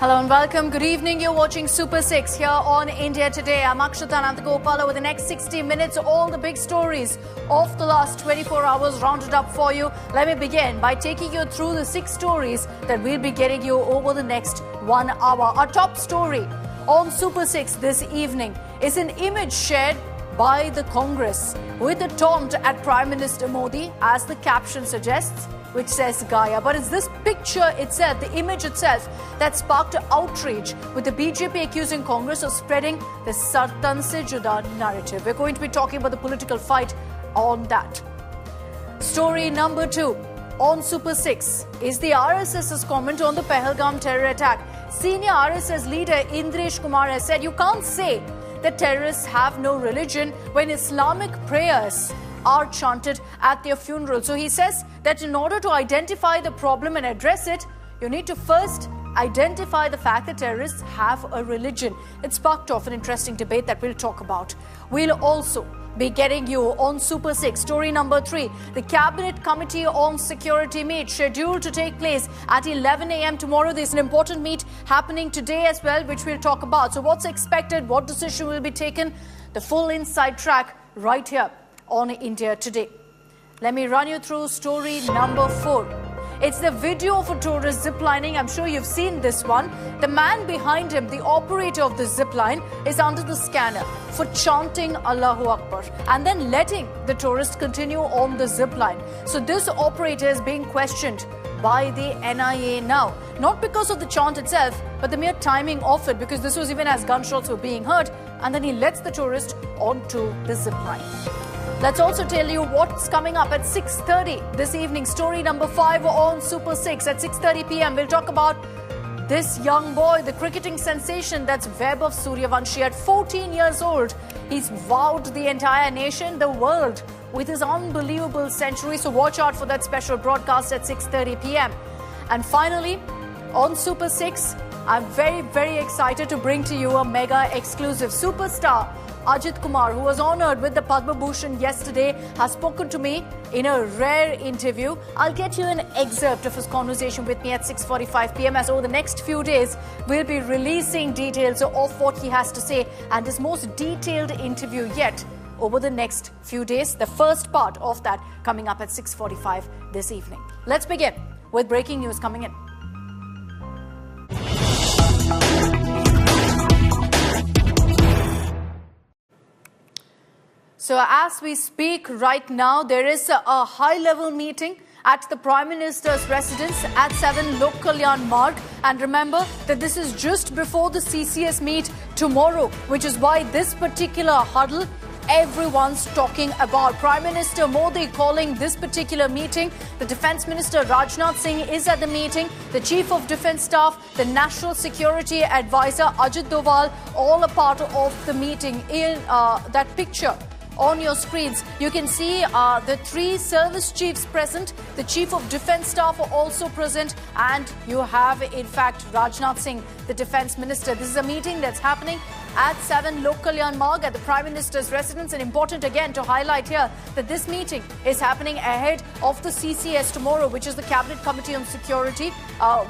Hello and welcome. Good evening. You're watching Super 6 here on India Today. I'm Akshita and Nandagopal. Over the next 60 minutes, all the big stories of the last 24 hours rounded up for you. Let me begin by taking you through the 6 stories that we'll be getting you over the next 1 hour. Our top story on Super 6 this evening is an image shared by the Congress with a taunt at Prime Minister Modi, as the caption suggests, which says Gayab. But it's this picture itself, the image itself, that sparked outrage, with the BJP accusing Congress of spreading the Sartan se Juda narrative. We're going to be talking about the political fight on that. Story number 2 on Super 6 is the RSS's comment on the Pahalgam terror attack. Senior RSS leader Indresh Kumar has said you can't say that terrorists have no religion when Islamic prayers are chanted at their funeral. So he says that in order to identify the problem and address it, you need to first identify the fact that terrorists have a religion. It sparked off an interesting debate that we'll talk about. We'll also be getting you on Super 6. Story number 3. The Cabinet Committee on Security meet scheduled to take place at 11 a.m. tomorrow. There's an important meet happening today as well, which we'll talk about. So what's expected? What decision will be taken? The full inside track right here on India Today. Let me run you through story number 4. It's the video of a tourist ziplining. I'm sure you've seen this one. The man behind him, the operator of the zipline, is under the scanner for chanting Allahu Akbar and then letting the tourist continue on the zipline. So this operator is being questioned by the NIA now. Not because of the chant itself, but the mere timing of it, because this was even as gunshots were being heard, and then he lets the tourist onto the zipline. Let's also tell you what's coming up at 6:30 this evening. Story number 5 on Super 6 at 6:30 p.m. We'll talk about this young boy, the cricketing sensation, that's Vaibhav Suryavanshi. At 14 years old, he's wowed the entire nation, the world, with his unbelievable century. So watch out for that special broadcast at 6:30 p.m. And finally, on Super 6, I'm very excited to bring to you a mega exclusive. Superstar Ajit Kumar, who was honoured with the Padma Bhushan yesterday, has spoken to me in a rare interview. I'll get you an excerpt of his conversation with me at 6:45 p.m. as over the next few days, we'll be releasing details of what he has to say and his most detailed interview yet over the next few days. The first part of that coming up at 6:45 this evening. Let's begin with breaking news coming in. So as we speak right now, there is a high-level meeting at the Prime Minister's residence at 7 Lok Kalyan Marg. And remember that this is just before the CCS meet tomorrow, which is why this particular huddle everyone's talking about. Prime Minister Modi calling this particular meeting. The Defence Minister Rajnath Singh is at the meeting. The Chief of Defence Staff, the National Security Advisor Ajit Doval, all a part of the meeting. In that picture on your screens, you can see the 3 service chiefs present. The Chief of Defence Staff are also present, and you have, in fact, Rajnath Singh, the Defence Minister. This is a meeting that's happening at 7 Lok Kalyan Marg at the Prime Minister's residence. And important again to highlight here that this meeting is happening ahead of the CCS tomorrow, which is the Cabinet Committee on Security,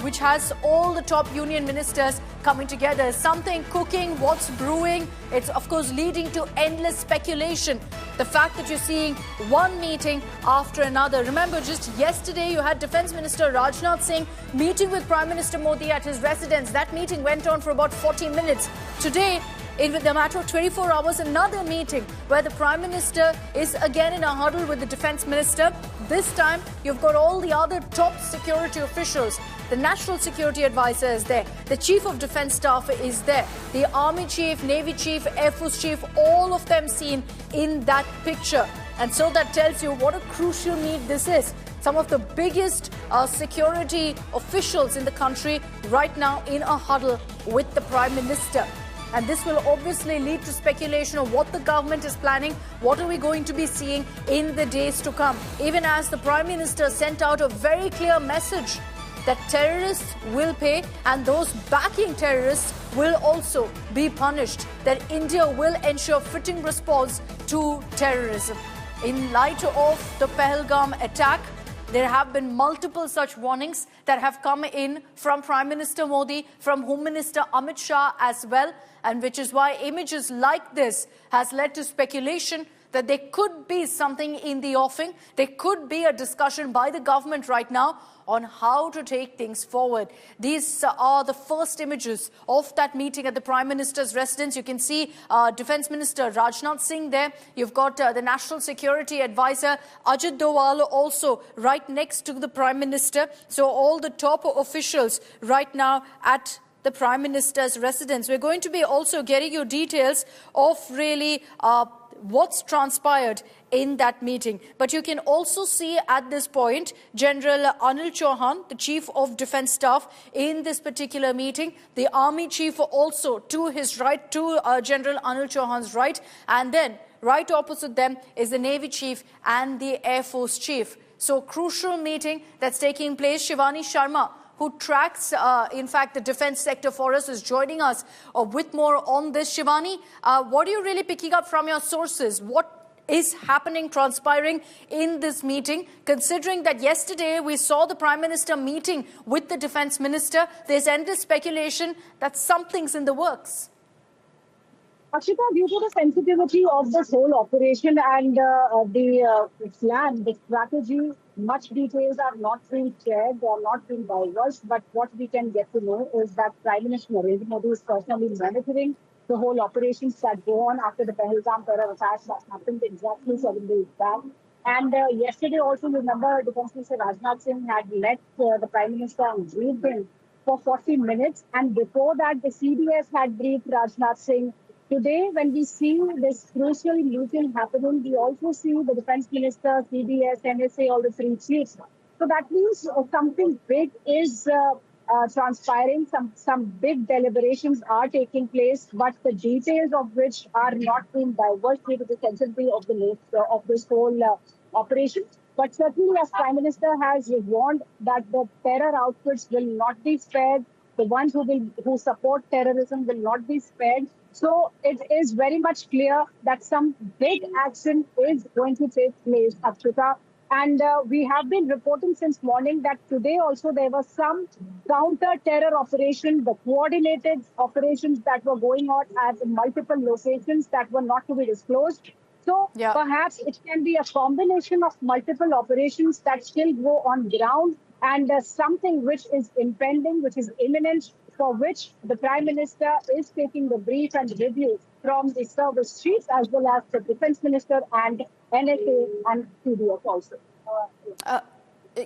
which has all the top union ministers coming together. Is something cooking? What's brewing? It's of course leading to endless speculation. The fact that you're seeing one meeting after another. Remember, just yesterday you had Defence Minister Rajnath Singh meeting with Prime Minister Modi at his residence. That meeting went on for about 40 minutes. Today, in the matter of 24 hours, another meeting where the Prime Minister is again in a huddle with the Defence Minister. This time, you've got all the other top security officials. The National Security Advisor is there. The Chief of Defence Staff is there. The Army Chief, Navy Chief, Air Force Chief, all of them seen in that picture. And so that tells you what a crucial meet this is. Some of the biggest security officials in the country right now in a huddle with the Prime Minister. And this will obviously lead to speculation of what the government is planning. What are we going to be seeing in the days to come? Even as the Prime Minister sent out a very clear message that terrorists will pay and those backing terrorists will also be punished. That India will ensure fitting response to terrorism. In light of the Pahalgam attack, There have been multiple such warnings that have come in from Prime Minister Modi, from Home Minister Amit Shah as well, and which is why images like this has led to speculation that there could be something in the offing. There could be a discussion by the government right now on how to take things forward. These are the first images of that meeting at the Prime Minister's residence. You can see Defence Minister Rajnath Singh there. You've got the National Security Advisor Ajit Doval also right next to the Prime Minister. So all the top officials right now at the Prime Minister's residence. We're going to be also getting you details of really what's transpired in that meeting. But you can also see at this point General Anil Chauhan, the Chief of Defence Staff, in this particular meeting. The Army Chief also to his right, to General Anil Chauhan's right. And then right opposite them is the Navy Chief and the Air Force Chief. So crucial meeting that's taking place. Shivani Sharma, who tracks, in fact, the defence sector for us, is joining us with more on this. Shivani, what are you really picking up from your sources? What is happening, transpiring in this meeting, considering that yesterday we saw the Prime Minister meeting with the Defence Minister? There's endless speculation that something's in the works. Akshita, due to the sensitivity of this whole operation and the plan, the strategy, much details are not being shared or not being divulged. But what we can get to know is that Prime Minister Narendra Modi is personally monitoring the whole operations that go on after the Pahalgam terror attacks that happened exactly 7 days back. And yesterday also, remember, Defence Minister Rajnath Singh had met the Prime Minister and briefed him for 40 minutes. And before that, the CDS had briefed Rajnath Singh. Today, when we see this crucial meeting happening, we also see the Defence Minister, CDS, NSA, all the three chiefs. So that means something big is transpiring, some big deliberations are taking place, but the details of which are not being divulged due to the sensitivity of this whole operation. But certainly, as Prime Minister has warned that the terror outfits will not be spared, the ones who support terrorism will not be spared. So it is very much clear that some big action is going to take place, Akshita. And we have been reporting since morning that today also there was some counter-terror operation, the coordinated operations that were going on at multiple locations that were not to be disclosed. So perhaps it can be a combination of multiple operations that still go on ground and something which is impending, which is imminent, for which the Prime Minister is taking the brief and review from the service chiefs as well as the Defence Minister and NSA and CDS also.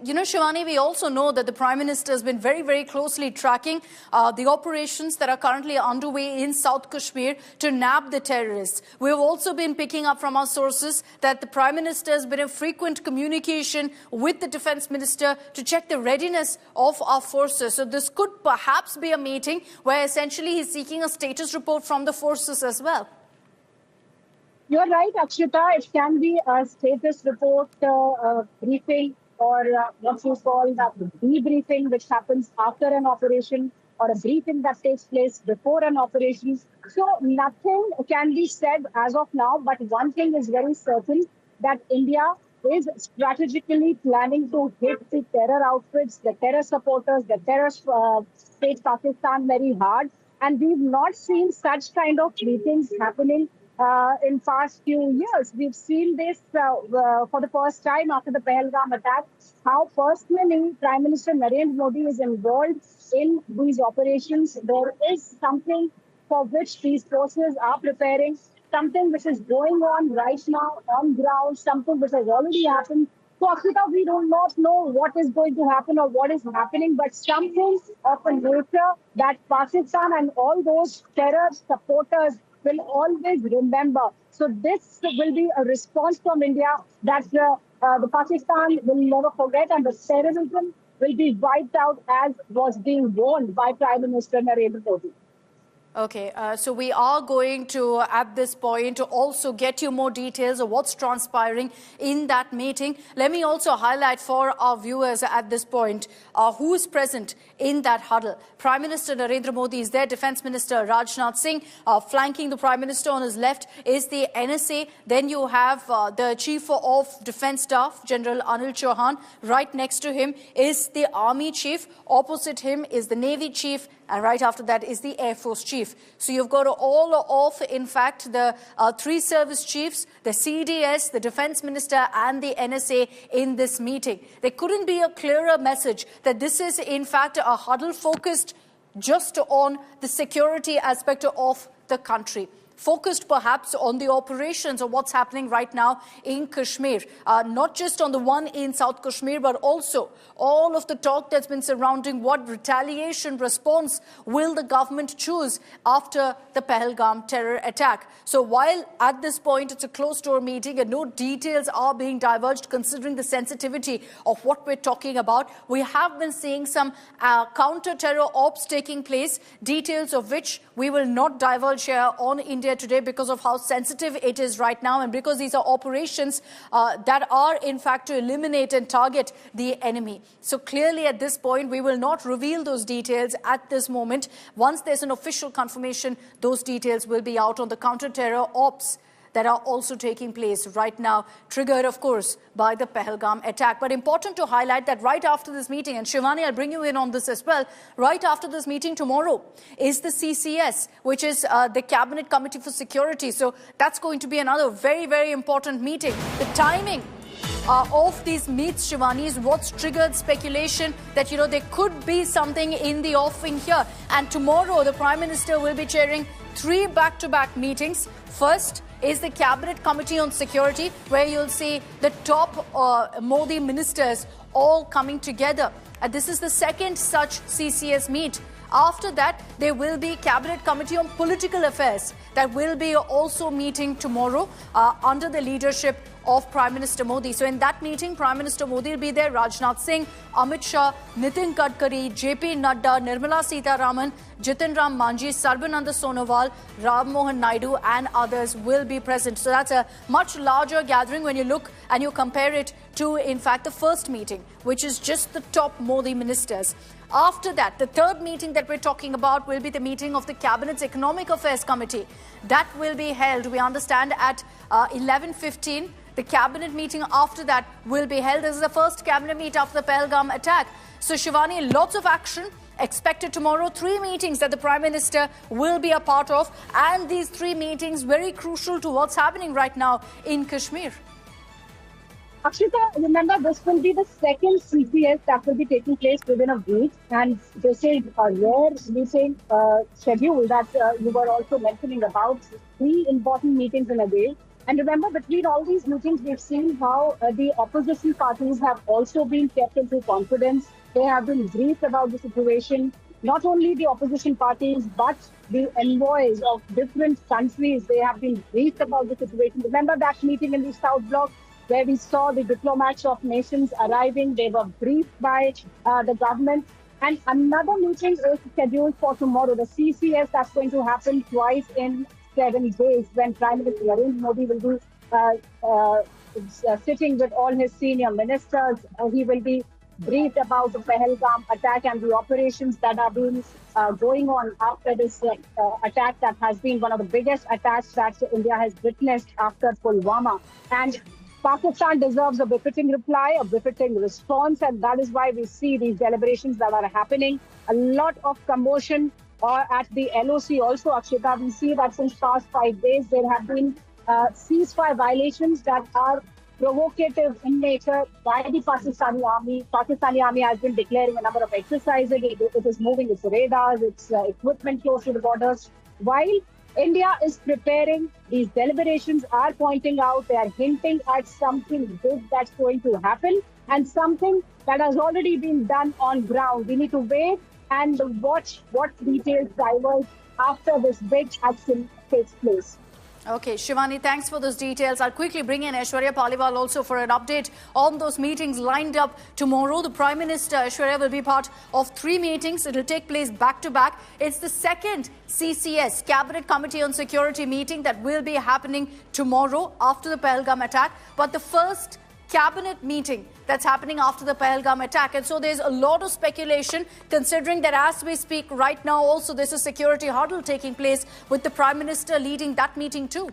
You know, Shivani, we also know that the Prime Minister has been very, very closely tracking the operations that are currently underway in South Kashmir to nab the terrorists. We've also been picking up from our sources that the Prime Minister has been in frequent communication with the Defence Minister to check the readiness of our forces. So this could perhaps be a meeting where essentially he's seeking a status report from the forces as well. You're right, Akshita. It can be a status report briefing, or what you call the debriefing, which happens after an operation, or a briefing that takes place before an operation. So nothing can be said as of now, but one thing is very certain, that India is strategically planning to hit the terror outfits, the terror supporters, the terror state Pakistan very hard. And we've not seen such kind of meetings happening in past few years. We've seen this for the first time after the Pahalgam attack, how personally Prime Minister Narendra Modi is involved in these operations. There is something for which these forces are preparing, something which is going on right now on ground, something which has already happened. So, Akshita, we do not know what is going to happen or what is happening, but something of a nature that Pakistan and all those terror supporters will always remember. So this will be a response from India that the Pakistan will never forget, and the terrorism will be wiped out as was being warned by Prime Minister Narendra Modi. Okay, so we are going to, at this point, also get you more details of what's transpiring in that meeting. Let me also highlight for our viewers at this point who is present in that huddle. Prime Minister Narendra Modi is there. Defence Minister Rajnath Singh. Flanking the Prime Minister on his left is the NSA. Then you have the Chief of Defence Staff, General Anil Chauhan. Right next to him is the Army Chief. Opposite him is the Navy Chief. And right after that is the Air Force Chief. So you've got all of, in fact, the three service chiefs, the CDS, the Defence Minister and the NSA in this meeting. There couldn't be a clearer message that this is, in fact, a huddle focused just on the security aspect of the country. Focused perhaps on the operations of what's happening right now in Kashmir. Not just on the one in South Kashmir, but also all of the talk that's been surrounding what retaliation response will the government choose after the Pahalgam terror attack. So while at this point it's a closed-door meeting and no details are being divulged considering the sensitivity of what we're talking about, we have been seeing some counter-terror ops taking place, details of which we will not divulge here on India Today because of how sensitive it is right now and because these are operations that are in fact to eliminate and target the enemy. So clearly at this point we will not reveal those details at this moment. Once there's an official confirmation, those details will be out on the counter-terror ops that are also taking place right now, triggered, of course, by the Pahalgam attack. But important to highlight that right after this meeting, and Shivani, I'll bring you in on this as well, right after this meeting tomorrow is the CCS, which is the Cabinet Committee for Security. So that's going to be another very, very important meeting. The timing of these meets, Shivani, is what's triggered speculation that, there could be something in the offing here. And tomorrow, the Prime Minister will be chairing 3 back-to-back meetings. First is the Cabinet Committee on Security, where you'll see the top Modi ministers all coming together. This is the second such CCS meet. After that, there will be Cabinet Committee on Political Affairs that will be also meeting tomorrow under the leadership of Prime Minister Modi. So in that meeting, Prime Minister Modi will be there, Rajnath Singh, Amit Shah, Nitin Gadkari, JP Nadda, Nirmala Sitharaman, Jitin Ram Manji, Sarbananda Sonowal, Ram Mohan Naidu and others will be present. So that's a much larger gathering when you look and you compare it to, in fact, the first meeting, which is just the top Modi ministers. After that, the third meeting that we're talking about will be the meeting of the Cabinet's Economic Affairs Committee. That will be held, we understand, at 11:15. The cabinet meeting after that will be held. This is the first cabinet meet after the Pahalgam attack. So, Shivani, lots of action expected tomorrow. 3 meetings that the Prime Minister will be a part of. And these 3 meetings very crucial to what's happening right now in Kashmir. Akshita, remember, this will be the second CCS that will be taking place within a week. And this is a rare meeting schedule that you were also mentioning about. 3 important meetings in a day. And remember, between all these meetings, we've seen how the opposition parties have also been kept into confidence. They have been briefed about the situation. Not only the opposition parties, but the envoys of different countries, they have been briefed about the situation. Remember that meeting in the South Bloc where we saw the diplomats of nations arriving. They were briefed by the government. And another meeting is scheduled for tomorrow, the CCS, that's going to happen twice in 7 days, when Prime Minister Narendra Modi will be sitting with all his senior ministers. He will be briefed about the Pahalgam attack and the operations that are being going on after this attack that has been one of the biggest attacks that India has witnessed after Pulwama. And Pakistan deserves a befitting reply, a befitting response, and that is why we see these deliberations that are happening. A lot of commotion at the LOC also, Akshita. We see that since past 5 days, there have been ceasefire violations that are provocative in nature by the Pakistani army. Pakistani army has been declaring a number of exercises. It is moving its radars, its equipment close to the borders. While India is preparing, these deliberations are pointing out, they are hinting at something big that's going to happen and something that has already been done on ground. We need to wait and watch what details diverge after this big action takes place. Okay, Shivani, thanks for those details. I'll quickly bring in Aishwarya Paliwal also for an update on those meetings lined up tomorrow. The Prime Minister, Aishwarya, will be part of 3 meetings. It will take place back to back. It's the second CCS, Cabinet Committee on Security meeting that will be happening tomorrow after the Pahalgam attack. But the first cabinet meeting that's happening after the Pahalgam attack. And so there's a lot of speculation, considering that as we speak right now also there's a security huddle taking place with the Prime Minister leading that meeting too.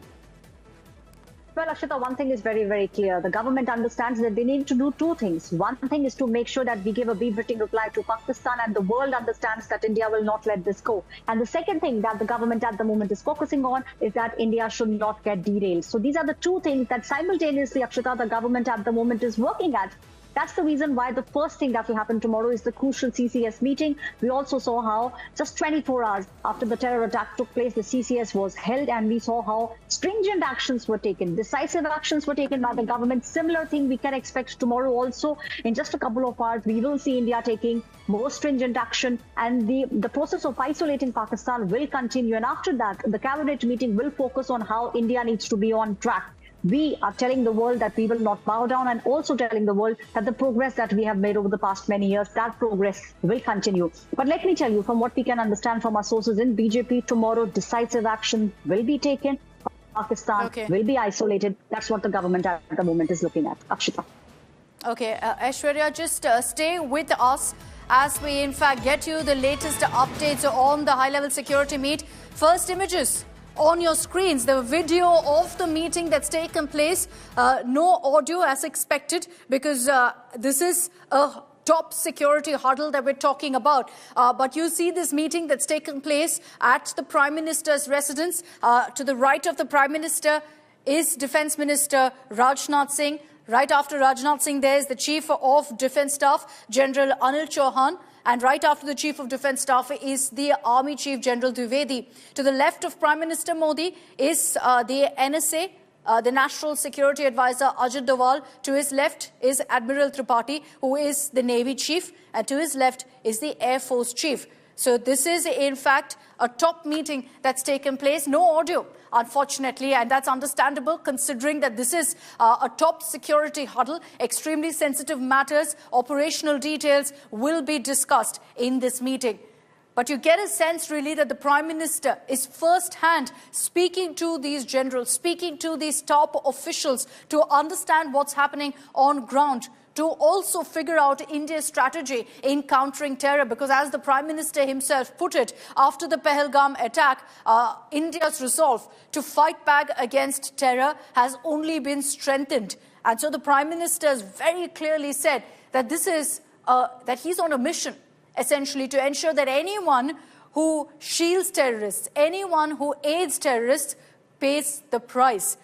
Well, Akshita, one thing is very, very clear. The government understands that they need to do 2 things. One thing is to make sure that we give a befitting reply to Pakistan, and the world understands that India will not let this go. And the second thing that the government at the moment is focusing on is that India should not get derailed. So these are the 2 things that simultaneously, Akshita, the government at the moment is working at. That's the reason why the first thing that will happen tomorrow is the crucial CCS meeting. We also saw how just 24 hours after the terror attack took place, the CCS was held, and we saw how stringent actions were taken, decisive actions were taken by the government. Similar thing we can expect tomorrow also. In just a couple of hours, we will see India taking more stringent action, and the process of isolating Pakistan will continue. And after that, the cabinet meeting will focus on how India needs to be on track. We are telling the world that we will not bow down, and also telling the world that the progress that we have made over the past many years, that progress will continue. But let me tell you, from what we can understand from our sources in BJP, tomorrow decisive action will be taken. Pakistan will be isolated. That's what the government at the moment is looking at. Akshita. Okay, Aishwarya, just stay with us as we in fact get you the latest updates on the high-level security meet. First images on your screens, the video of the meeting that's taken place. No audio as expected, because this is a top security huddle that we're talking about. But you see this meeting that's taken place at the Prime Minister's residence. To the right of the Prime Minister is Defence Minister Rajnath Singh. Right after Rajnath Singh, there is the Chief of Defence Staff, General Anil Chauhan. And right after the Chief of Defence Staff is the Army Chief General Dwivedi. To the left of Prime Minister Modi is the NSA, the National Security Advisor Ajit Doval. To his left is Admiral Tripathi, who is the Navy Chief. And to his left is the Air Force Chief. So this is, in fact, a top meeting that's taken place. No audio, unfortunately, and that's understandable, considering that this is a top security huddle. Extremely sensitive matters, operational details will be discussed in this meeting. But you get a sense, really, that the Prime Minister is first-hand speaking to these generals, speaking to these top officials to understand what's happening on ground, to also figure out India's strategy in countering terror. Because as the Prime Minister himself put it, after the Pahalgam attack, India's resolve to fight back against terror has only been strengthened. And so the Prime Minister has very clearly said that this is that he's on a mission, essentially, to ensure that anyone who shields terrorists, anyone who aids terrorists, pays the price.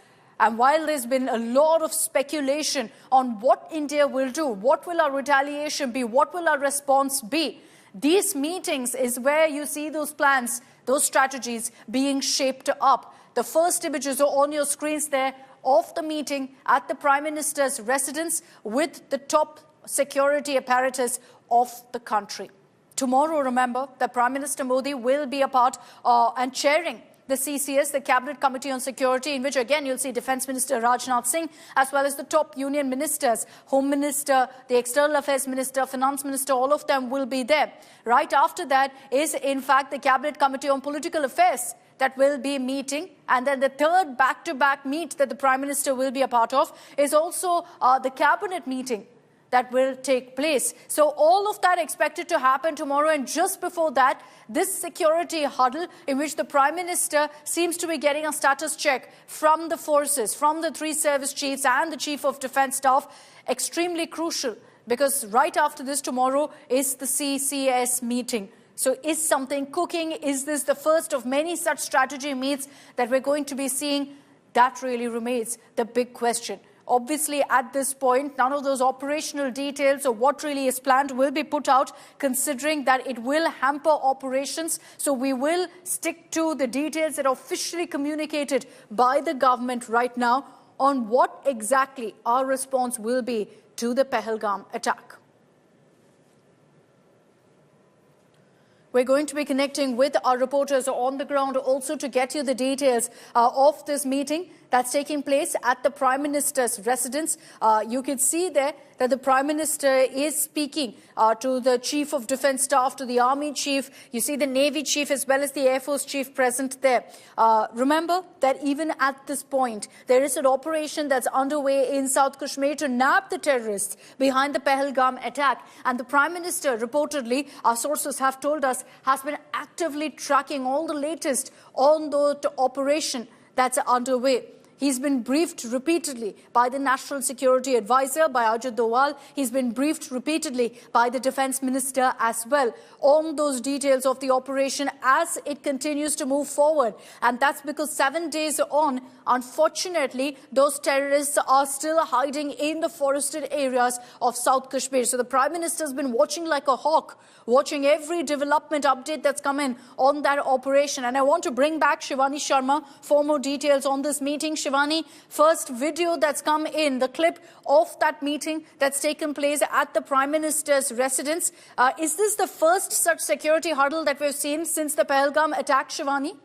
And while there's been a lot of speculation on what India will do, what will our retaliation be, what will our response be, these meetings is where you see those plans, those strategies being shaped up. The first images are on your screens there of the meeting at the Prime Minister's residence with the top security apparatus of the country. Tomorrow, remember, that Prime Minister Modi will be a part and chairing the CCS, the Cabinet Committee on Security, in which again you'll see Defence Minister Rajnath Singh, as well as the top union ministers, Home Minister, the External Affairs Minister, Finance Minister, all of them will be there. Right after that is in fact the Cabinet Committee on Political Affairs that will be meeting. And then the third back-to-back meet that the Prime Minister will be a part of is also the Cabinet meeting that will take place. So all of that expected to happen tomorrow, and just before that, this security huddle in which the Prime Minister seems to be getting a status check from the forces, from the 3 service chiefs and the Chief of Defence Staff, extremely crucial, because right after this tomorrow is the CCS meeting. So is something cooking? Is this the first of many such strategy meets that we're going to be seeing? That really remains the big question. Obviously, at this point, none of those operational details or what really is planned will be put out, considering that it will hamper operations. So we will stick to the details that are officially communicated by the government right now on what exactly our response will be to the Pahalgam attack. We're going to be connecting with our reporters on the ground also to get you the details of this meeting that's taking place at the Prime Minister's residence. You can see there that the Prime Minister is speaking to the Chief of Defence Staff, to the Army Chief. You see the Navy Chief as well as the Air Force Chief present there. Remember that even at this point, there is an operation that's underway in South Kashmir to nab the terrorists behind the Pahalgam attack. And the Prime Minister, reportedly, our sources have told us, has been actively tracking all the latest on the operation that's underway. He's been briefed repeatedly by the National Security Advisor, by Ajit Doval. He's been briefed repeatedly by the Defence Minister as well on those details of the operation as it continues to move forward. And that's because 7 days on, unfortunately, those terrorists are still hiding in the forested areas of South Kashmir. So the Prime Minister has been watching like a hawk, watching every development update that's come in on that operation. And I want to bring back Shivani Sharma for more details on this meeting. Shivani, first video that's come in, the clip of that meeting that's taken place at the Prime Minister's residence. Is this the first such security huddle that we've seen since the Pahalgam attack, Shivani?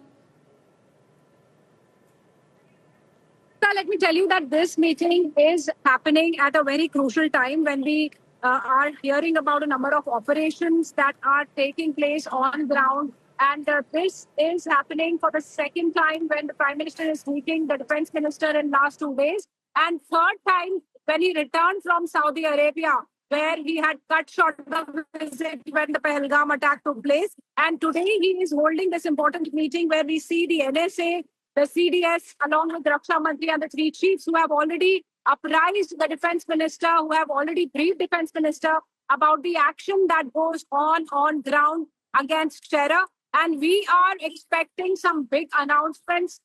Let me tell you that this meeting is happening at a very crucial time when we are hearing about a number of operations that are taking place on ground. And this is happening for the second time when the Prime Minister is meeting the Defence Minister in last 2 days. And third time when he returned from Saudi Arabia, where he had cut short the visit when the Pahalgam attack took place. And today he is holding this important meeting where we see the NSA, the CDS, along with Raksha Mantri and the three chiefs who have already apprised the Defence Minister, who have already briefed Defence Minister about the action that goes on ground against terror. And we are expecting some big announcements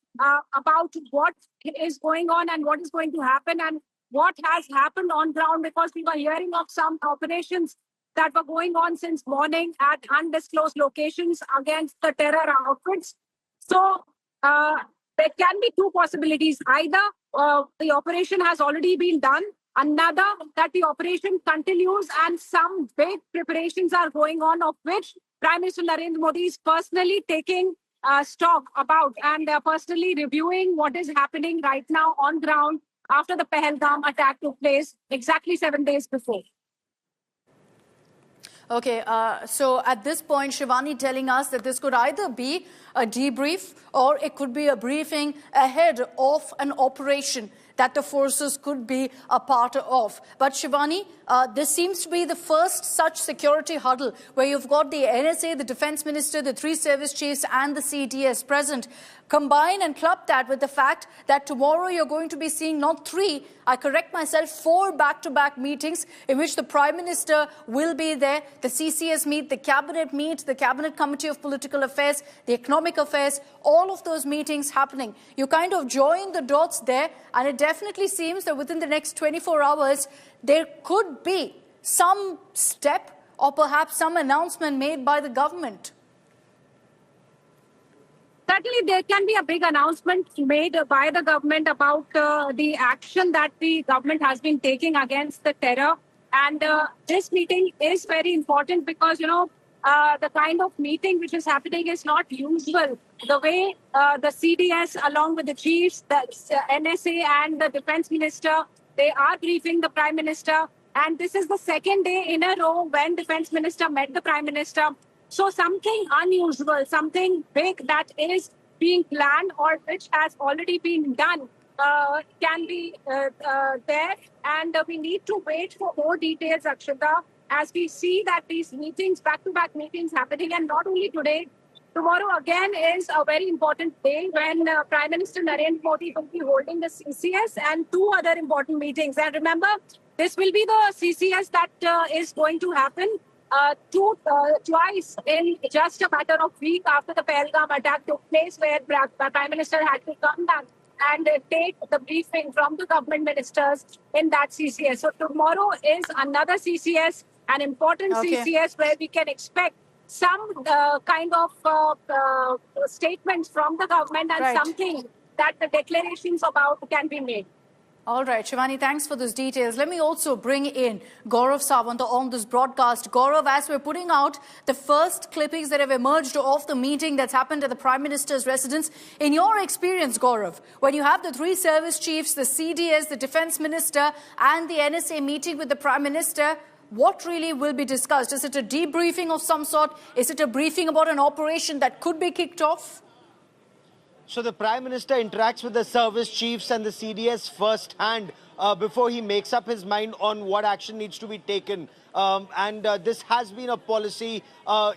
about what is going on and what is going to happen and what has happened on ground, because we were hearing of some operations that were going on since morning at undisclosed locations against the terror outfits. So there can be two possibilities. Either the operation has already been done, another that the operation continues and some big preparations are going on, of which Prime Minister Narendra Modi is personally taking stock about and personally reviewing what is happening right now on ground after the Pahalgam attack took place exactly 7 days before. Okay, so at this point, Shivani telling us that this could either be a debrief or it could be a briefing ahead of an operation that the forces could be a part of. But Shivani, this seems to be the first such security huddle where you've got the NSA, the Defence Minister, the three service chiefs and the CDS present. Combine and club that with the fact that tomorrow you're going to be seeing not 3, I correct myself, 4 back-to-back meetings in which the Prime Minister will be there, the CCS meet, the Cabinet Committee of Political Affairs, the Economic Affairs, all of those meetings happening. You kind of join the dots there, and it definitely seems that within the next 24 hours, there could be some step or perhaps some announcement made by the government. Certainly, there can be a big announcement made by the government about the action that the government has been taking against the terror. And this meeting is very important because, the kind of meeting which is happening is not usual. The way the CDS, along with the chiefs, the NSA and the Defence Minister, they are briefing the Prime Minister. And this is the second day in a row when Defence Minister met the Prime Minister. So something unusual, something big that is being planned or which has already been done can be there. And we need to wait for more details, Akshita, as we see that these meetings, back-to-back meetings happening, and not only today. Tomorrow again is a very important day when Prime Minister Narendra Modi will be holding the CCS and 2 other important meetings. And remember, this will be the CCS that is going to happen twice in just a matter of week after the Pahalgam attack took place, where the Prime Minister had to come back and take the briefing from the government ministers in that CCS. So tomorrow is another CCS, an important CCS where we can expect some kind of statements from the government and something that the declarations about can be made. All right, Shivani, thanks for those details. Let me also bring in Gaurav Sawant on this broadcast. Gaurav, as we're putting out the first clippings that have emerged of the meeting that's happened at the Prime Minister's residence, in your experience, Gaurav, when you have the three service chiefs, the CDS, the Defence Minister and the NSA meeting with the Prime Minister, what really will be discussed? Is it a debriefing of some sort? Is it a briefing about an operation that could be kicked off? So the Prime Minister interacts with the service chiefs and the CDS firsthand before he makes up his mind on what action needs to be taken. This has been a policy,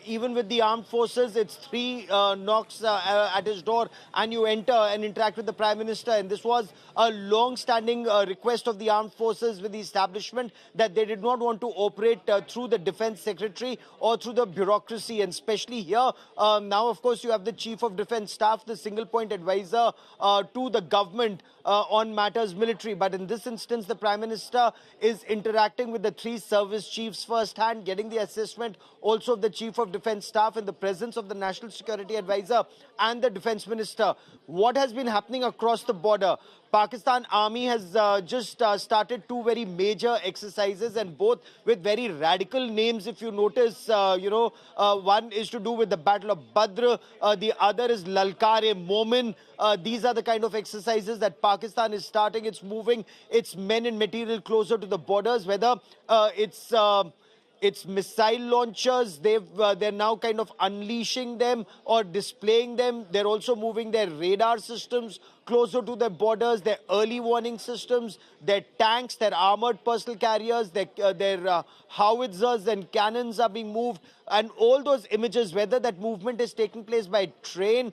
even with the armed forces. It's three knocks at his door and you enter and interact with the Prime Minister. And this was a long-standing request of the armed forces with the establishment that they did not want to operate through the Defence Secretary or through the bureaucracy. And especially here, now, of course, you have the Chief of Defence Staff, the single point advisor to the government on matters military. But in this instance, the Prime Minister is interacting with the three service chiefs firsthand, getting the assessment also of the Chief of Defence Staff in the presence of the National Security Advisor and the Defence Minister. What has been happening across the border? Pakistan Army has just started two very major exercises, and both with very radical names. If you notice, one is to do with the Battle of Badr, the other is Lalkar-e-Momin. These are the kind of exercises that Pakistan is starting. It's moving its men and material closer to the borders, whether it's missile launchers. They're now kind of unleashing them or displaying them. They're also moving their radar systems closer to their borders, their early warning systems, their tanks, their armored personal carriers, their howitzers and cannons are being moved. And all those images, whether that movement is taking place by train,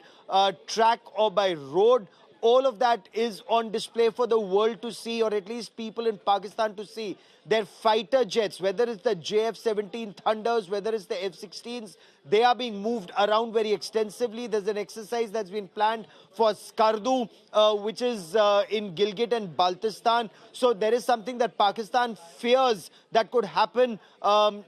track or by road, all of that is on display for the world to see, or at least people in Pakistan to see. Their fighter jets, whether it's the JF-17 Thunders, whether it's the F-16s, they are being moved around very extensively. There's an exercise that's been planned for Skardu, which is in Gilgit and Baltistan. So there is something that Pakistan fears that could happen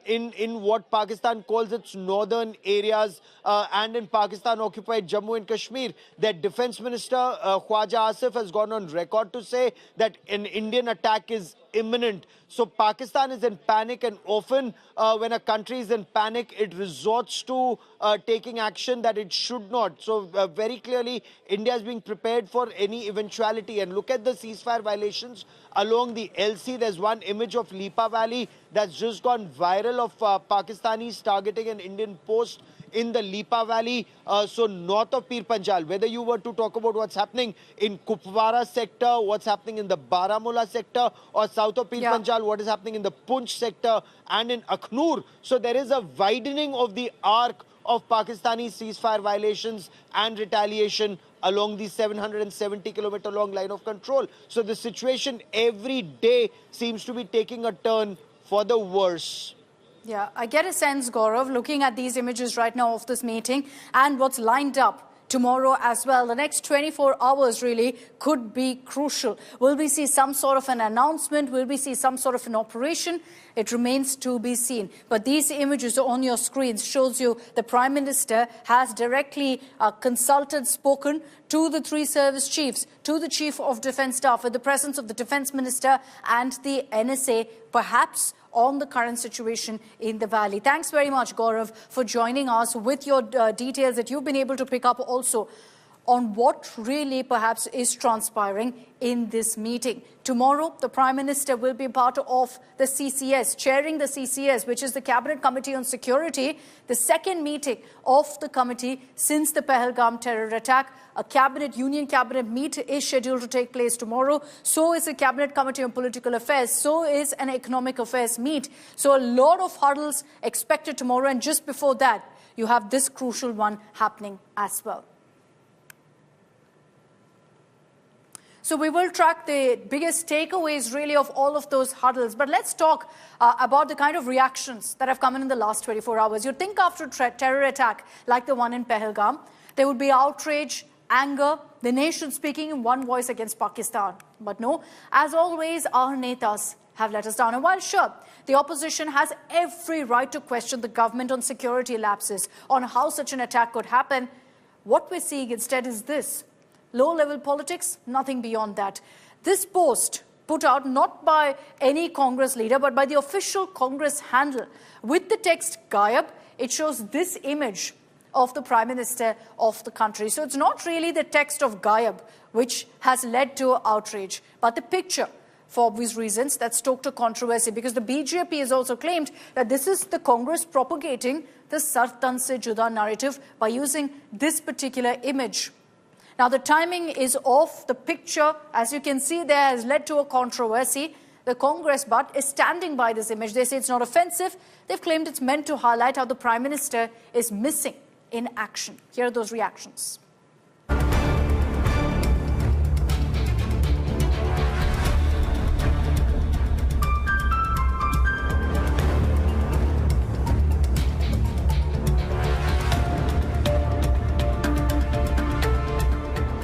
in what Pakistan calls its northern areas and in Pakistan-occupied Jammu and Kashmir. Their Defence Minister, Khwaja Asif, has gone on record to say that an Indian attack is imminent. So Pakistan is in panic, and often when a country is in panic, it resorts to taking action that it should not. So very clearly, India is being prepared for any eventuality. And look at the ceasefire violations along the LC. There's one image of Lipa Valley that's just gone viral of Pakistanis targeting an Indian post in the Lipa Valley, so north of Pir Panjal. Whether you were to talk about what's happening in Kupwara sector, what's happening in the Baramulla sector, or south of Pir Panjal, what is happening in the Punch sector and in Akhnur. So there is a widening of the arc of Pakistani ceasefire violations and retaliation along the 770-kilometer long line of control. So the situation every day seems to be taking a turn for the worse. Yeah, I get a sense, Gaurav, looking at these images right now of this meeting and what's lined up tomorrow as well. The next 24 hours really could be crucial. Will we see some sort of an announcement? Will we see some sort of an operation? It remains to be seen. But these images on your screens shows you the Prime Minister has directly spoken to the three service chiefs, to the Chief of Defence Staff, in the presence of the Defence Minister and the NSA, perhaps on the current situation in the valley. Thanks very much, Gaurav, for joining us with your details that you've been able to pick up also on what really perhaps is transpiring in this meeting. Tomorrow, the Prime Minister will be part of the CCS, chairing the CCS, which is the Cabinet Committee on Security, the second meeting of the committee since the Pahalgam terror attack. A Union Cabinet meet is scheduled to take place tomorrow. So is the Cabinet Committee on Political Affairs. So is an Economic Affairs meet. So a lot of hurdles expected tomorrow. And just before that, you have this crucial one happening as well. So we will track the biggest takeaways really of all of those hurdles. But let's talk about the kind of reactions that have come in the last 24 hours. You'd think after a terror attack like the one in Pahalgam, there would be outrage, anger, the nation speaking in one voice against Pakistan. But no, as always, our netas have let us down. And while sure, the opposition has every right to question the government on security lapses, on how such an attack could happen, what we're seeing instead is this. Low-level politics, nothing beyond that. This post put out not by any Congress leader but by the official Congress handle. With the text Gayab, it shows this image of the Prime Minister of the country. So it's not really the text of Gayab which has led to outrage, but the picture, for obvious reasons, that stoked a controversy, because the BJP has also claimed that this is the Congress propagating the Sar Tan Se Juda narrative by using this particular image. Now, the timing is off. The picture, as you can see there, has led to a controversy. The Congress, but, is standing by this image. They say it's not offensive. They've claimed it's meant to highlight how the Prime Minister is missing in action. Here are those reactions.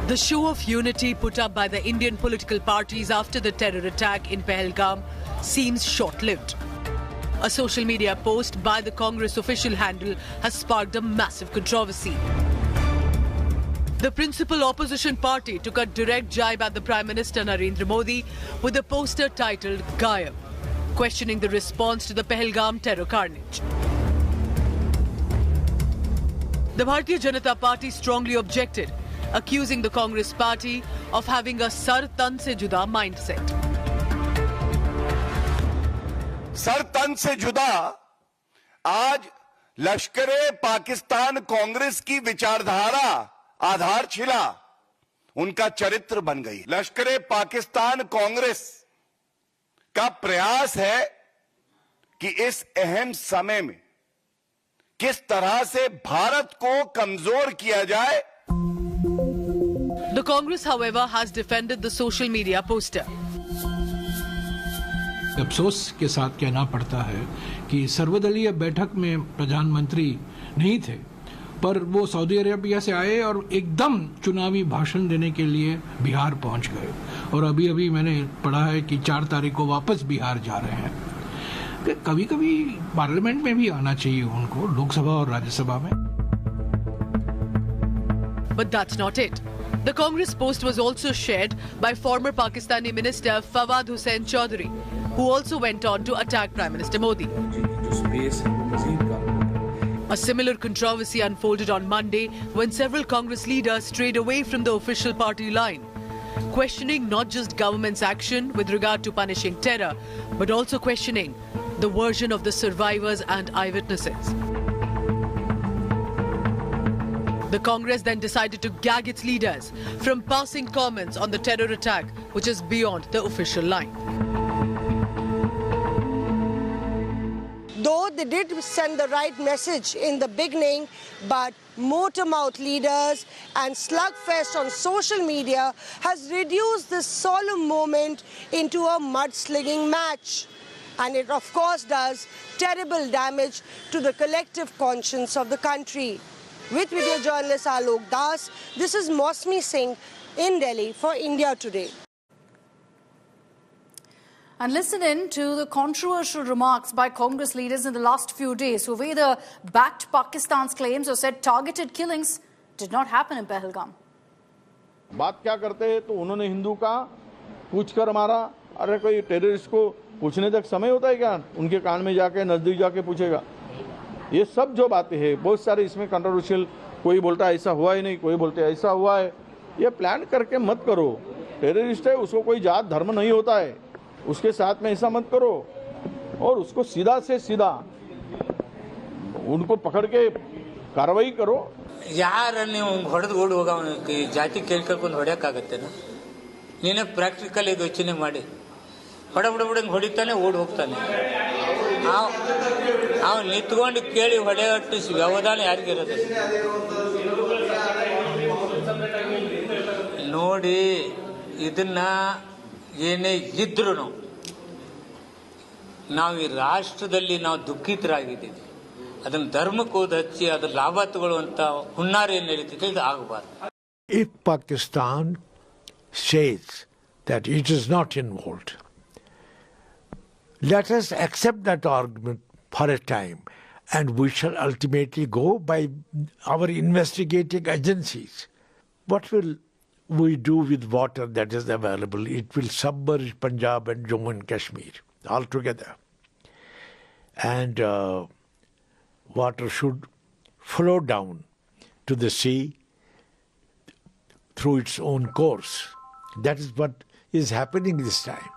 The show of unity put up by the Indian political parties after the terror attack in Pahalgam seems short-lived. A social media post by the Congress official handle has sparked a massive controversy. The principal opposition party took a direct jibe at the Prime Minister Narendra Modi with a poster titled Gayab, questioning the response to the Pahalgam terror carnage. The Bharatiya Janata Party strongly objected, accusing the Congress party of having a Sar Tan Se Juda mindset. Sir तन से जुदा आज लश्करे पाकिस्तान कांग्रेस की विचारधारा आधारशिला उनका चरित्र बन गई। लश्करे पाकिस्तान कांग्रेस का प्रयास है कि इस अहम समय में किस तरह से भारत को कमजोर किया जाए। The Congress, however, has defended the social media poster. अफसोस के साथ कहना पड़ता है कि सर्वदलीय बैठक में प्रधानमंत्री नहीं थे, पर वो सऊदी अरेबिया से आए और एकदम चुनावी भाषण देने के लिए बिहार पहुंच गए, और अभी अभी मैंने पढ़ा है कि 4 तारीख को वापस बिहार जा रहे हैं। कभी कभी पार्लियामेंट में भी आना चाहिए उनको, लोकसभा और राज्यसभा में। But that's not it. The Congress post was also shared by former Pakistani Minister Fawad Hussain Chaudhary, who also went on to attack Prime Minister Modi. A similar controversy unfolded on Monday when several Congress leaders strayed away from the official party line, questioning not just government's action with regard to punishing terror, but also questioning the version of the survivors and eyewitnesses. The Congress then decided to gag its leaders from passing comments on the terror attack, which is beyond the official line. Though they did send the right message in the beginning, but motor-mouth leaders and slugfest on social media has reduced this solemn moment into a mudslinging match. And it, of course, does terrible damage to the collective conscience of the country. With video journalist Alok Das, this is Mosmi Singh in Delhi for India Today. And listen in to the controversial remarks by Congress leaders in the last few days who've either backed Pakistan's claims or said targeted killings did not happen in Pahalgam. बात क्या करते हैं तो उन्होंने हिंदू का पूछ कर मारा। अरे कोई टेररिस्ट को पूछने तक समय होता है क्या? उनके कान में जाके नजदीक जाके पूछेगा। ये सब जो बातें हैं बहुत सारे इसमें कंट्रोवर्शियल, कोई बोलता है ऐसा हुआ ही नहीं, कोई बोलते हैं ऐसा हुआ है। ये प्लान करके मत करो। टेररिस्ट है, उसको कोई जात धर्म नहीं होता है, उसके साथ में ऐसा मत करो और उसको सीधा से सीधा उनको पकड़ के कार्रवाई करो। ಯಾರು ನೀವು ಹೊಡೆದು ಓಡಿ ಹೋಗ ಜಾತಿ ಕೇಳ್ಕೊಂಡು ಹೊಡ್ಯೋಕ್ಕಾಗತ್ತೇನ? ನೀನೇ ಪ್ರಾಕ್ಟಿಕಲ್ ಇದು ಯೋಚನೆ ಮಾಡಿ ಹೊಡೆಬಿಡಂಗೆ ಹೊಡಿತಾನೆ ಓಡಿ ಹೋಗ್ತಾನೆ. ಅವ್ನು ನಿಂತ್ಕೊಂಡು ಕೇಳಿ ಹೊಡೆಯಟ್ಟು ವ್ಯವಧಾನ ಯಾರಿಗಿರೋದು? ನೋಡಿ, ಇದನ್ನ ಏನೇ ಇದ್ರೂ ನಾವು ಈ ರಾಷ್ಟ್ರದಲ್ಲಿ ನಾವು ದುಃಖಿತರಾಗಿದ್ದೀವಿ. ಅದನ್ನು ಧರ್ಮಕ್ಕೆ ಹೋದ ಹಚ್ಚಿ ಅದ್ರ ಲಾಭ ತಗೊಳ್ಳುವಂತ ಹುನ್ನಾರ ಏನು ನಡೀತಿದೆ, ಇದು ಆಗಬಾರ್ದು. If Pakistan says that it is not involved, let us accept that argument for a time, and we shall ultimately go by our investigating agencies. What will we do with water that is available. It will submerge Punjab and Jammu and Kashmir altogether. And water should flow down to the sea through its own course. That is what is happening this time.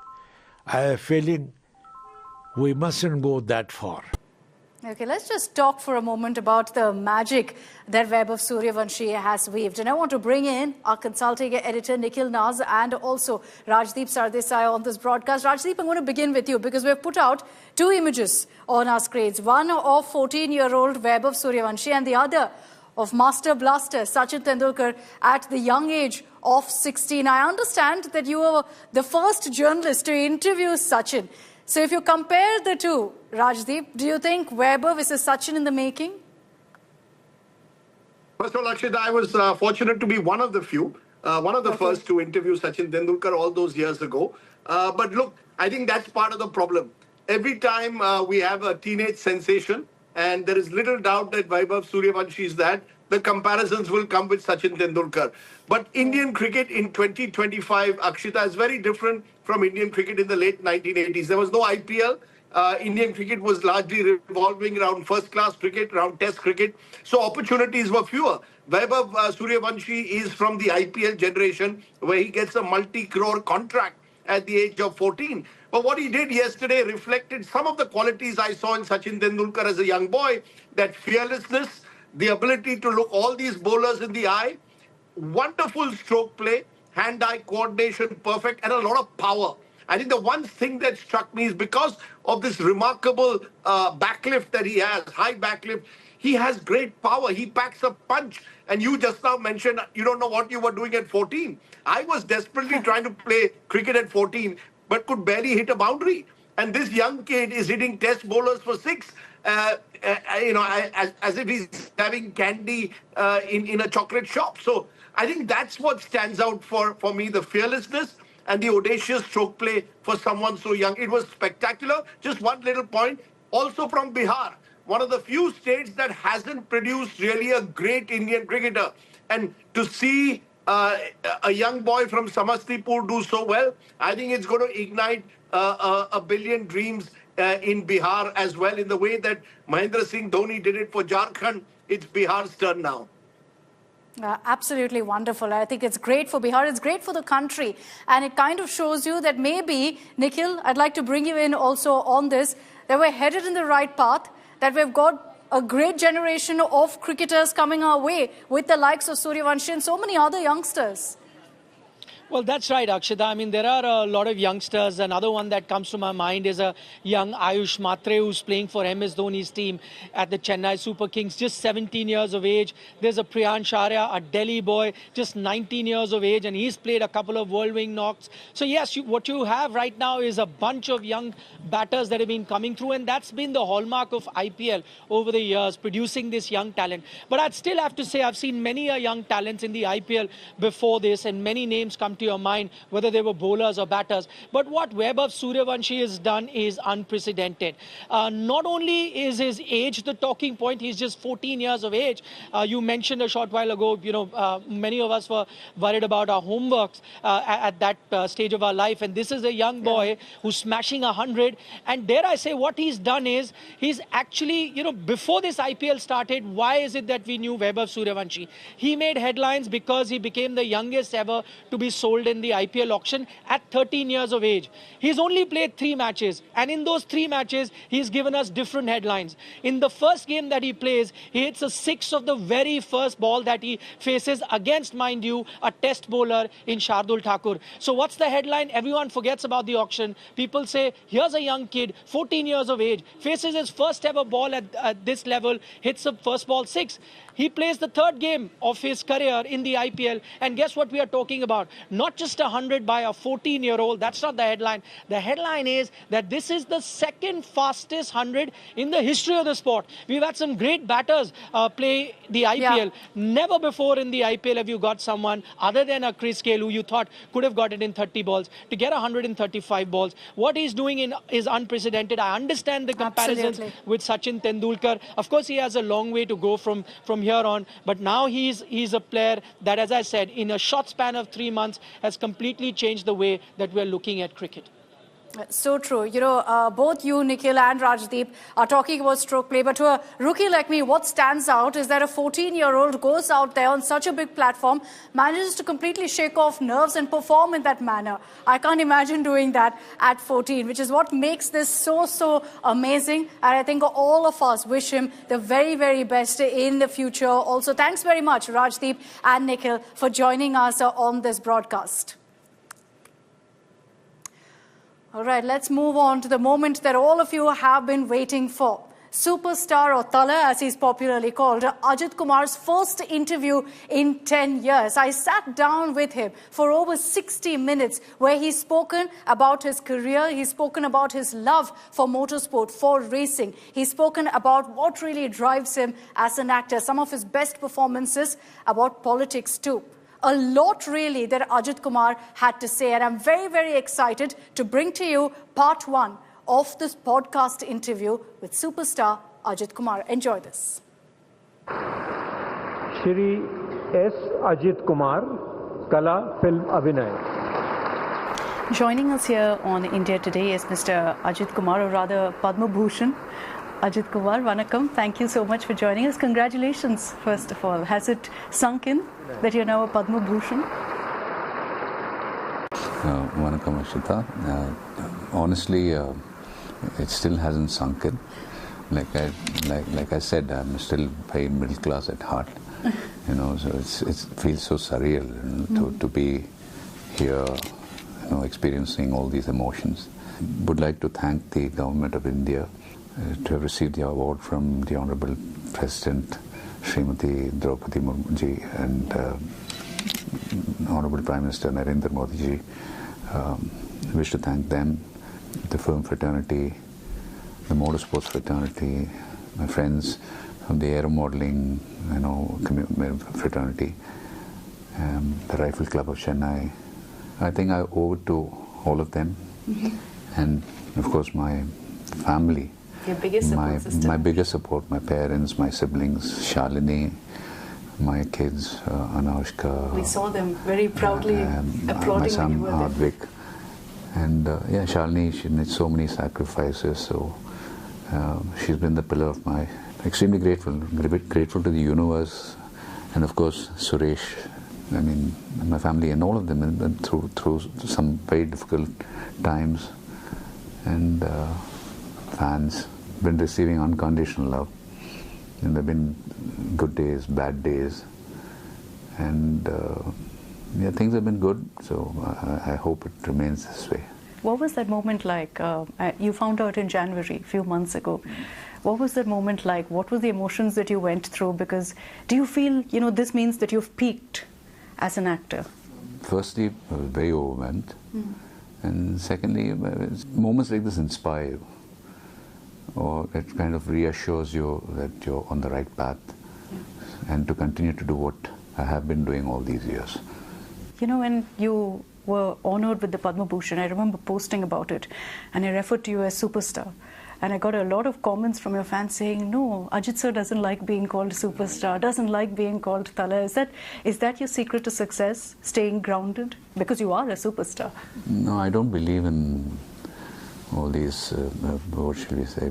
I have a feeling we mustn't go that far. Okay, let's just talk for a moment about the magic that Web of Suryavanshi has weaved. And I want to bring in our consulting editor, Nikhil Naz, and also Rajdeep Sardesai on this broadcast. Rajdeep, I'm going to begin with you because we've put out two images on our screens. One of 14-year-old Web of Suryavanshi and the other of Master Blaster Sachin Tendulkar at the young age of 16. I understand that you were the first journalist to interview Sachin. So if you compare the two, Rajdeep, do you think Weber versus Sachin in the making? First of all, Akshita, I was fortunate to be one of the few, one of the first to interview Sachin Tendulkar all those years ago. But look, I think that's part of the problem. Every time we have a teenage sensation, and there is little doubt that Vaibhav Suryavanshi is that, the comparisons will come with Sachin Tendulkar. But Indian cricket in 2025, Akshita, is very different from Indian cricket in the late 1980s. There was no IPL. Indian cricket was largely revolving around first-class cricket, around test cricket. So opportunities were fewer. Vaibhav Suryavanshi is from the IPL generation where he gets a multi-crore contract at the age of 14. But what he did yesterday reflected some of the qualities I saw in Sachin Tendulkar as a young boy, that fearlessness, the ability to look all these bowlers in the eye, wonderful stroke play, hand-eye coordination, perfect, and a lot of power. I think the one thing that struck me is because of this remarkable backlift that he has, high backlift, he has great power. He packs a punch. And you just now mentioned you don't know what you were doing at 14. I was desperately trying to play cricket at 14, but could barely hit a boundary. And this young kid is hitting test bowlers for 6. As if he's having candy in a chocolate shop. So I think that's what stands out for me, the fearlessness and the audacious stroke play for someone so young. It was spectacular. Just one little point, also from Bihar, one of the few states that hasn't produced really a great Indian cricketer. And to see a young boy from Samastipur do so well, I think it's going to ignite a billion dreams in Bihar as well, in the way that Mahendra Singh Dhoni did it for Jharkhand. It's Bihar's turn now. Absolutely wonderful. I think it's great for Bihar. It's great for the country. And it kind of shows you that maybe, Nikhil, I'd like to bring you in also on this, that we're headed in the right path, that we've got a great generation of cricketers coming our way with the likes of Suryavanshi and so many other youngsters. Well, that's right, Akshita. I mean, there are a lot of youngsters. Another one that comes to my mind is a young Ayush Matre who's playing for MS Dhoni's team at the Chennai Super Kings, just 17 years of age. There's a Priyansh Arya, a Delhi boy, just 19 years of age, and he's played a couple of whirlwind knocks. So, yes, what you have right now is a bunch of young batters that have been coming through, and that's been the hallmark of IPL over the years, producing this young talent. But I'd still have to say I've seen many young talents in the IPL before this, and many names come to your mind, whether they were bowlers or batters. But what Vaibhav Suryavanshi has done is unprecedented. Not only is his age the talking point, he's just 14 years of age. You mentioned a short while ago, many of us were worried about our homeworks at that stage of our life. And this is a young boy who's smashing 100. And dare I say, what he's done is, he's actually, before this IPL started, why is it that we knew Vaibhav Suryavanshi? He made headlines because he became the youngest ever to be sold in the IPL auction at 13 years of age. He's only played 3 matches, and in those 3 matches, he's given us different headlines. In the first game that he plays, he hits a 6 of the very first ball that he faces against, mind you, a test bowler in Shardul Thakur. So what's the headline? Everyone forgets about the auction. People say, here's a young kid, 14 years of age, faces his first ever ball at this level, hits a first ball 6. He plays the 3rd game of his career in the IPL, and guess what we are talking about? Not just 100 by a 14-year-old. That's not the headline. The headline is that this is the 2nd fastest 100 in the history of the sport. We've had some great batters play the IPL. Yeah. Never before in the IPL have you got someone other than a Chris Gale who you thought could have got it in 30 balls to get 135 balls. What he's doing is unprecedented. I understand the comparisons with Sachin Tendulkar. Of course, he has a long way to go from here here on. But now he's a player that, as I said, in a short span of 3 months has completely changed the way that we're looking at cricket. So true. You know, both you, Nikhil, and Rajdeep are talking about stroke play. But to a rookie like me, what stands out is that a 14-year-old goes out there on such a big platform, manages to completely shake off nerves and perform in that manner. I can't imagine doing that at 14, which is what makes this so amazing. And I think all of us wish him the very, very best in the future. Also, thanks very much, Rajdeep and Nikhil, for joining us on this broadcast. All right, let's move on to the moment that all of you have been waiting for. Superstar, or Tala as he's popularly called, Ajit Kumar's first interview in 10 years. I sat down with him for over 60 minutes where he's spoken about his career, he's spoken about his love for motorsport, for racing. He's spoken about what really drives him as an actor, some of his best performances, about politics too. A lot really that Ajit Kumar had to say, and I'm very, very excited to bring to you part 1 of this podcast interview with superstar Ajit Kumar. Enjoy this. Shri S. Ajit Kumar, Kala Film Abhinay. Joining us here on India Today is Mr. Ajit Kumar, or rather Padma Bhushan. Ajit Kumar, Vanakkam, thank you so much for joining us. Congratulations, first of all. Has it sunk in that you're now a Padma Bhushan? Vanakkam, Akshita. Honestly, it still hasn't sunk in. Like I said, I'm still very middle class at heart. You know, so it feels so surreal, you know, to be here, you know, experiencing all these emotions. Would like to thank the government of India to have received the award from the Honorable President Srimati Draupadi Murmu ji and Honorable Prime Minister Narendra Modi ji. Wish to thank them, the film fraternity, the motorsports fraternity, my friends from the aero modeling, you know, fraternity, the Rifle Club of Chennai. I think I owe it to all of them, and of course my family. Your biggest support system. My biggest support, my parents, my siblings, Shalini, my kids, Anushka. We saw them very proudly applauding my son, when you were there. Advik. And yeah, Shalini, she made so many sacrifices, so she's been the pillar of my... Extremely grateful to the universe, and of course Suresh, I mean, my family and all of them went through some very difficult times, and fans been receiving unconditional love, and there have been good days, bad days, and yeah, things have been good, so I hope it remains this way. What was that moment like? You found out in January, a few months ago. What was that moment like? What were the emotions that you went through? Because do you feel, you know, this means that you've peaked as an actor? Firstly, I was very overwhelmed. And secondly, moments like this inspire you, or it kind of reassures you that you're on the right path, and to continue to do what I have been doing all these years. You know, when you were honored with the Padma Bhushan, I remember posting about it, and I referred to you as superstar. And I got a lot of comments from your fans saying, no, Ajit sir doesn't like being called superstar, doesn't like being called Tala. Is that your secret to success, staying grounded? Because you are a superstar. No, I don't believe in all these, what should we say?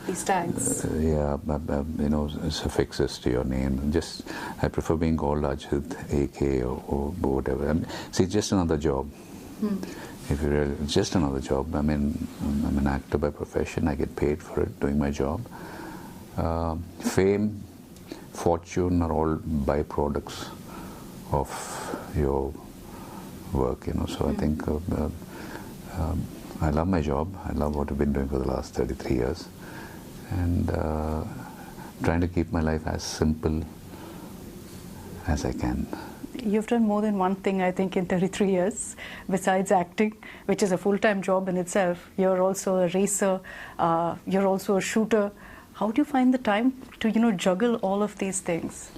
These tags. Yeah, you know, suffixes to your name. I prefer being called Ajit, AK, or whatever. I mean, see, it's just another job. If you really, it's just another job. I mean, I'm an actor by profession. I get paid for it, doing my job. Fame, fortune are all byproducts of your work, you know. So I think I love my job. I love what I've been doing for the last 33 years. And trying to keep my life as simple as I can. You've done more than one thing, I think, in 33 years, besides acting, which is a full-time job in itself. You're also a racer, you're also a shooter. How do you find the time to, you know, juggle all of these things?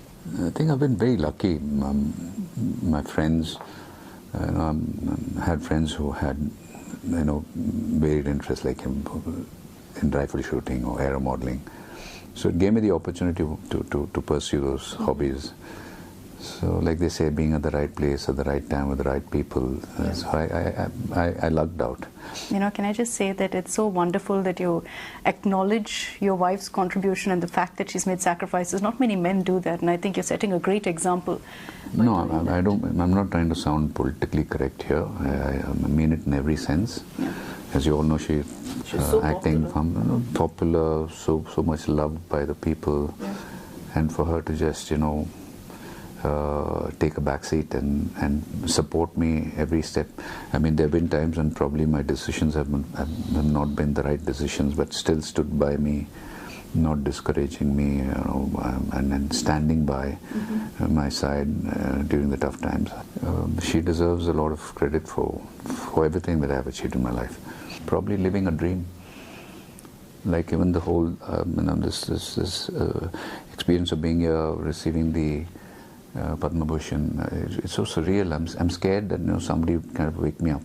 I think I've been very lucky. My friends, had friends who had, you know, varied interests, like in rifle shooting or aero modeling. So it gave me the opportunity to pursue those hobbies. So like they say, being at the right place at the right time with the right people. So I lucked out. You know, can I just say that it's so wonderful that you acknowledge your wife's contribution and the fact that she's made sacrifices. Not many men do that, and I think you're setting a great example. No, I'm not trying to sound politically correct here. I mean it in every sense. Yeah. As you all know, she's so acting popular. popular, so much loved by the people, and for her to just, you know, take a back seat and support me every step. I mean, there have been times when probably my decisions have not been the right decisions, but still stood by me, not discouraging me, you know, and standing by my side during the tough times. She deserves a lot of credit for everything that I have achieved in my life. Probably living a dream. Like even the whole, you know, this experience of being here, receiving the Padma Bhushan, it's so surreal. I'm scared that, you know, somebody kind of wake me up.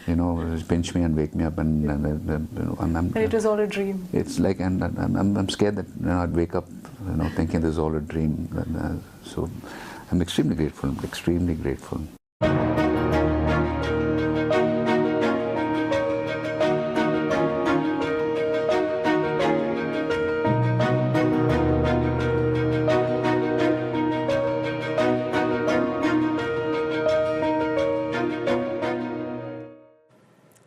You know, just pinch me and wake me up, and you know, But it was all a dream. It's like, and I'm scared that, you know, I'd wake up, you know, thinking this is all a dream. So I'm extremely grateful. Extremely grateful.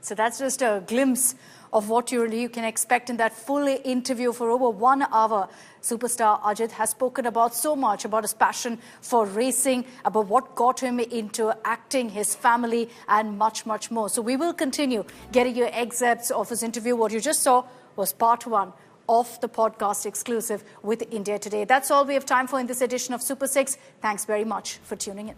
So that's just a glimpse of what you can expect in that full interview for over 1 hour. Superstar Ajit has spoken about so much, about his passion for racing, about what got him into acting, his family, and much, much more. So we will continue getting you excerpts of his interview. What you just saw was part 1 of the podcast exclusive with India Today. That's all we have time for in this edition of Super 6. Thanks very much for tuning in.